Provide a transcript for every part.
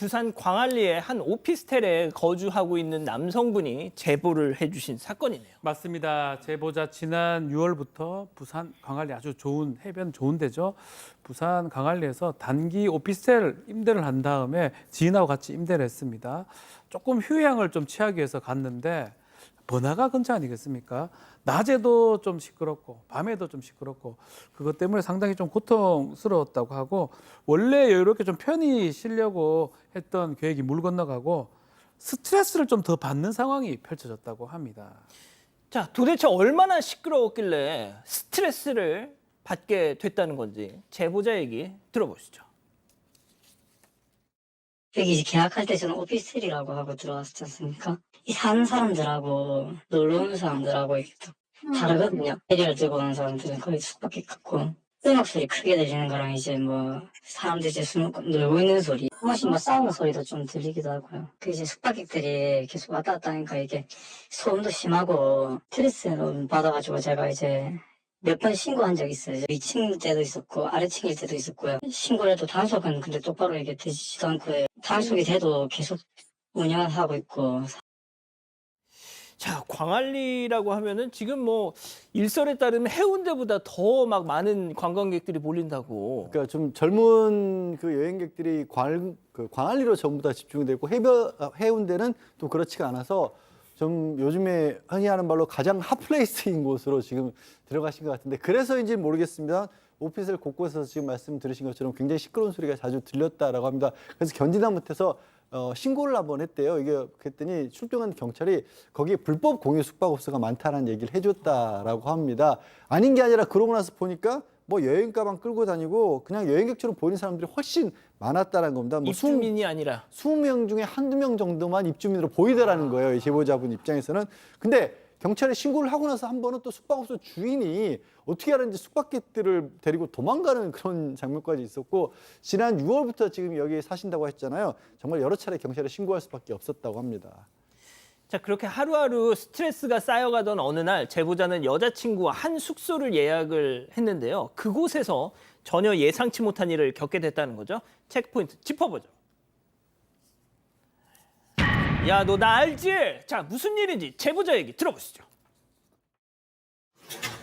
부산 광안리의 한 오피스텔에 거주하고 있는 남성분이 제보를 해주신 사건이네요. 맞습니다. 제보자 지난 6월부터 부산 광안리 아주 좋은 해변 좋은 데죠. 부산 광안리에서 단기 오피스텔 임대를 한 다음에 지인하고 같이 임대를 했습니다. 조금 휴양을 좀 취하기 위해서 갔는데 번화가 근처 아니겠습니까? 낮에도 좀 시끄럽고 밤에도 좀 시끄럽고 그것 때문에 상당히 좀 고통스러웠다고 하고 원래 이렇게 좀 편히 쉬려고 했던 계획이 물 건너가고 스트레스를 좀 더 받는 상황이 펼쳐졌다고 합니다. 자, 도대체 얼마나 시끄러웠길래 스트레스를 받게 됐다는 건지 제보자 얘기 들어보시죠. 여기 이제 계약할 때 저는 오피스텔이라고 하고 들어왔지 않습니까? 이 사는 사람들하고 놀러 오는 사람들하고 이게 또 다르거든요. 해리를 들고 오는 사람들은 거의 숙박객 같고 음악 소리 크게 들리는 거랑 이제 뭐 사람들이 이제 술 먹고 놀고 있는 소리 한 번씩 뭐 싸우는 소리도 좀 들리기도 하고요. 그 이제 숙박객들이 계속 왔다 갔다 하니까 이게 소음도 심하고 스트레스를 받아가지고 제가 이제 몇 번 신고한 적이 있어요. 위층일 때도 있었고 아래층일 때도 있었고요. 신고를 해도 단속은 근데 똑바로 이게 되지도 않고요. 단속이 돼도 계속 운영을 하고 있고. 자, 광안리라고 하면은 지금 뭐 일설에 따르면 해운대보다 더 막 많은 관광객들이 몰린다고. 그러니까 좀 젊은 그 여행객들이 광안리로 전부 다 집중되고 해운대는 또 그렇지가 않아서 좀 요즘에 흔히 하는 말로 가장 핫플레이스인 곳으로 지금 들어가신 것 같은데 그래서인지는 모르겠습니다. 오피스텔 곳곳에서 지금 말씀 들으신 것처럼 굉장히 시끄러운 소리가 자주 들렸다라고 합니다. 그래서 견디다 못해서 신고를 한번 했대요. 이게 그랬더니 출동한 경찰이 거기에 불법 공유 숙박업소가 많다는 얘기를 해줬다라고 합니다. 아닌 게 아니라 그러고 나서 보니까 뭐 여행 가방 끌고 다니고 그냥 여행객처럼 보이는 사람들이 훨씬 많았다는 겁니다. 뭐 입주민이 아니라 20명 중에 한두 명 정도만 입주민으로 보이더라는 거예요. 이 제보자분 입장에서는. 근데 경찰에 신고를 하고 나서 한 번은 또 숙박업소 주인이 어떻게 하는지 숙박객들을 데리고 도망가는 그런 장면까지 있었고 지난 6월부터 지금 여기 사신다고 했잖아요. 정말 여러 차례 경찰에 신고할 수밖에 없었다고 합니다. 자, 그렇게 하루하루 스트레스가 쌓여가던 어느 날 제보자는 여자친구와 한 숙소를 예약을 했는데요. 그곳에서 전혀 예상치 못한 일을 겪게 됐다는 거죠. 체크포인트 짚어보죠. 야, 너 나 알지? 자, 무슨 일인지 제보자 얘기 들어보시죠.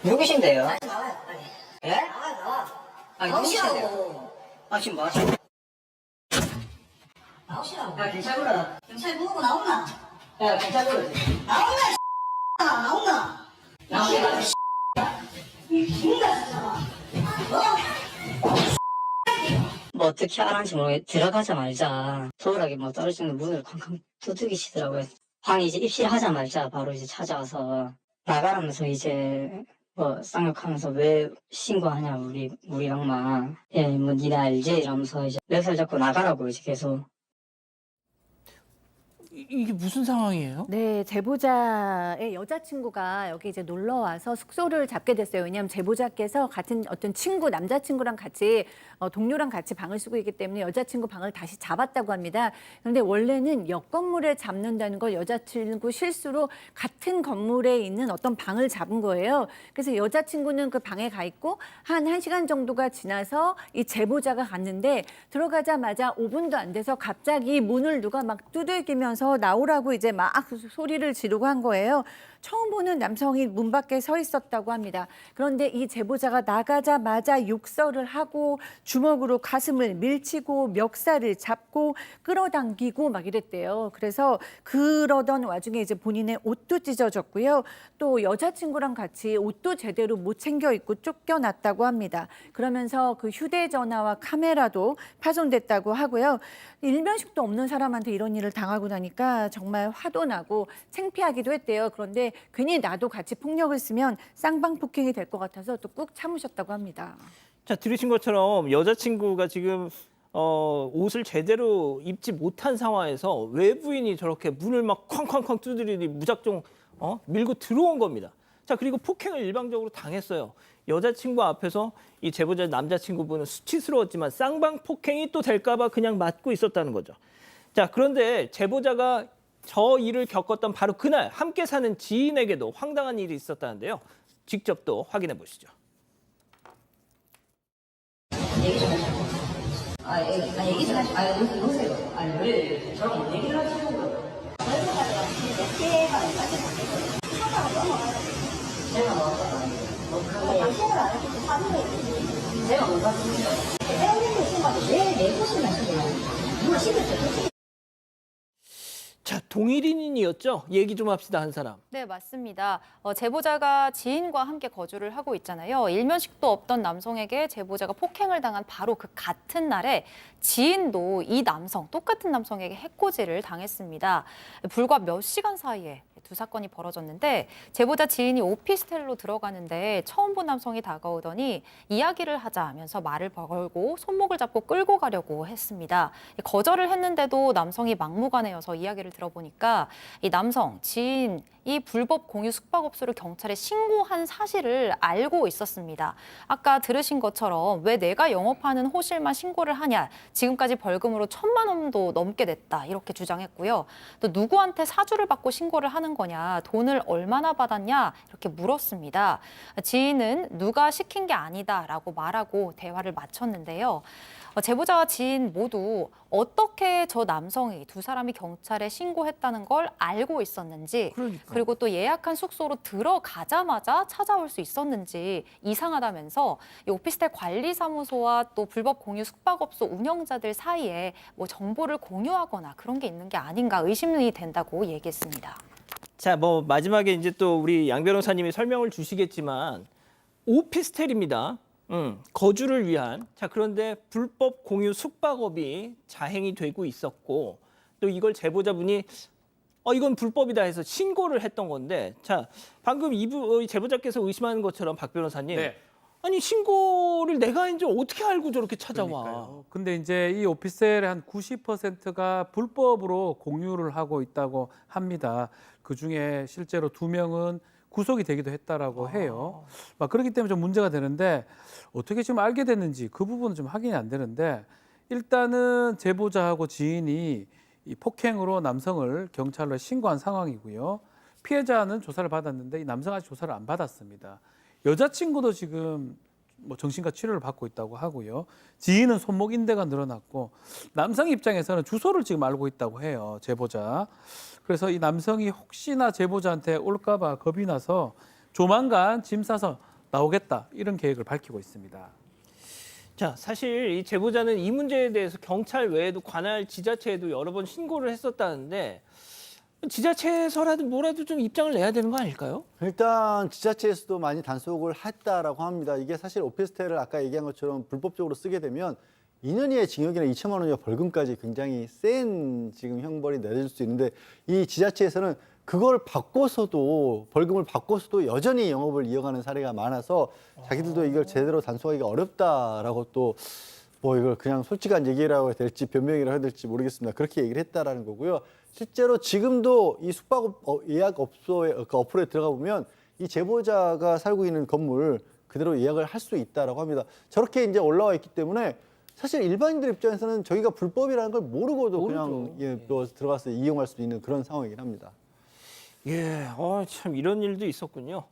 누구신데요? 나와요, 빨리. 예? 나와. 아니 나오시라고. 누구신데요? 아 지금 뭐 하시는 나오시라고. 야 경찰 불러라. 경찰 부르고 나온나? 야 경찰 불러지. 나온나, 나온나? 나오시라. 이 기인가, 진짜. 뭐 어떻게 하는지 모르겠 들어가자마자 소홀하게 뭐 떨어지는 문을 쾅쾅 두드기시더라고요. 방에 이제 입실하자마자 바로 이제 찾아와서 나가라면서 이제 뭐 쌍욕하면서 왜 신고하냐 우리 양마 뭐 니네 알지 이러면서 이제 멱살 잡고 나가라고 이제 계속. 이게 무슨 상황이에요? 네, 제보자의 여자친구가 여기 이제 놀러 와서 숙소를 잡게 됐어요. 왜냐하면 제보자께서 같은 어떤 친구, 남자친구랑 같이 동료랑 같이 방을 쓰고 있기 때문에 여자친구 방을 다시 잡았다고 합니다. 그런데 원래는 옆 건물에 잡는다는 걸 여자친구 실수로 같은 건물에 있는 어떤 방을 잡은 거예요. 그래서 여자친구는 그 방에 가 있고 한 1시간 정도가 지나서 이 제보자가 갔는데 들어가자마자 5분도 안 돼서 갑자기 문을 누가 막 두들기면서 나오라고 이제 막 소리를 지르고 한 거예요. 처음 보는 남성이 문 밖에 서 있었다고 합니다. 그런데 이 제보자가 나가자마자 욕설을 하고 주먹으로 가슴을 밀치고 멱살을 잡고 끌어당기고 막 이랬대요. 그래서 그러던 와중에 이제 본인의 옷도 찢어졌고요. 또 여자친구랑 같이 옷도 제대로 못 챙겨 입고 쫓겨났다고 합니다. 그러면서 그 휴대전화와 카메라도 파손됐다고 하고요. 일면식도 없는 사람한테 이런 일을 당하고 나니까 정말 화도 나고 창피하기도 했대요. 그런데 괜히 나도 같이 폭력을 쓰면 쌍방폭행이 될 것 같아서 또 꾹 참으셨다고 합니다. 자, 들으신 것처럼 여자친구가 지금 옷을 제대로 입지 못한 상황에서 외부인이 저렇게 문을 막 쾅쾅쾅 두드리니 무작정 밀고 들어온 겁니다. 자, 그리고 폭행을 일방적으로 당했어요. 여자친구 앞에서 이 제보자 남자친구분은 수치스러웠지만 쌍방폭행이 또 될까 봐 그냥 맞고 있었다는 거죠. 자, 그런데 제보자가 저 일을 겪었던 바로 그날 함께 사는 지인에게도 황당한 일이 있었다는데요. 직접 또 확인해 보시죠. 얘기 좀 해줘. 얘기 좀 해줘. 여기 오세요. 왜 내가 못 봤습니다. 해운대에 있는 것도 내 곳을 마시고요. 누가 시켰어요? 자, 동일인이었죠? 얘기 좀 합시다, 한 사람. 네, 맞습니다. 제보자가 지인과 함께 거주를 하고 있잖아요. 일면식도 없던 남성에게 제보자가 폭행을 당한 바로 그 같은 날에 지인도 이 남성, 똑같은 남성에게 해코지를 당했습니다. 불과 몇 시간 사이에 두 사건이 벌어졌는데 제보자 지인이 오피스텔로 들어가는데 처음 본 남성이 다가오더니 이야기를 하자 하면서 말을 걸고 손목을 잡고 끌고 가려고 했습니다. 거절을 했는데도 남성이 막무가내여서 이야기를 들어보니까 이 남성, 지인이 불법 공유 숙박업소를 경찰에 신고한 사실을 알고 있었습니다. 아까 들으신 것처럼 왜 내가 영업하는 호실만 신고를 하냐, 지금까지 벌금으로 1,000만 원도 넘게 냈다 이렇게 주장했고요. 또 누구한테 사주를 받고 신고를 하는 거냐, 돈을 얼마나 받았냐 이렇게 물었습니다. 지인은 누가 시킨 게 아니다라고 말하고 대화를 마쳤는데요. 제보자와 지인 모두 어떻게 저 남성이 두 사람이 경찰에 신고했다는 걸 알고 있었는지, 그리고 또 예약한 숙소로 들어가자마자 찾아올 수 있었는지 이상하다면서 이 오피스텔 관리사무소와 또 불법 공유 숙박업소 운영자들 사이에 뭐 정보를 공유하거나 그런 게 있는 게 아닌가 의심이 된다고 얘기했습니다. 자, 뭐 마지막에 이제 또 우리 양 변호사님이 설명을 주시겠지만 오피스텔입니다. 거주를 위한. 자, 그런데 불법 공유 숙박업이 자행이 되고 있었고 또 이걸 제보자분이 이건 불법이다 해서 신고를 했던 건데, 자, 방금 제보자께서 의심하는 것처럼 박 변호사님, 네. 아니 신고를 내가 이제 어떻게 알고 저렇게 찾아와? 그러니까요. 근데 이제 이 오피스텔의 한 90%가 불법으로 공유를 하고 있다고 합니다. 그 중에 실제로 2명은 구속이 되기도 했다라고 해요. 막 그렇기 때문에 좀 문제가 되는데 어떻게 지금 알게 됐는지 그 부분은 좀 확인이 안 되는데, 일단은 제보자하고 지인이 이 폭행으로 남성을 경찰로 신고한 상황이고요. 피해자는 조사를 받았는데 이 남성 아직 조사를 안 받았습니다. 여자친구도 지금 뭐 정신과 치료를 받고 있다고 하고요. 지인은 손목 인대가 늘어났고, 남성 입장에서는 주소를 지금 알고 있다고 해요, 제보자. 그래서 이 남성이 혹시나 제보자한테 올까 봐 겁이 나서 조만간 짐 싸서 나오겠다 이런 계획을 밝히고 있습니다. 자, 사실 이 제보자는 이 문제에 대해서 경찰 외에도 관할 지자체에도 여러 번 신고를 했었다는데 지자체에서라도 뭐라도 좀 입장을 내야 되는 거 아닐까요? 일단 지자체에서도 많이 단속을 했다라고 합니다. 이게 사실 오피스텔을 아까 얘기한 것처럼 불법적으로 쓰게 되면 2년 이하의 징역이나 2천만 원 이하 벌금까지 굉장히 센 지금 형벌이 내려질 수 있는데, 이 지자체에서는 그걸 받고서도 벌금을 받고서도 여전히 영업을 이어가는 사례가 많아서 자기들도 이걸 제대로 단속하기가 어렵다라고, 또 뭐 이걸 그냥 솔직한 얘기라고 해야 될지 변명이라고 해야 될지 모르겠습니다. 그렇게 얘기를 했다라는 거고요. 실제로 지금도 이 숙박 예약 업소에 그 어플에 들어가 보면 이 제보자가 살고 있는 건물 그대로 예약을 할 수 있다라고 합니다. 저렇게 이제 올라와 있기 때문에 사실 일반인들 입장에서는 저희가 불법이라는 걸 모르고도 그냥 또 들어가서 이용할 수 있는 그런 상황이긴 합니다. 예, 참 이런 일도 있었군요.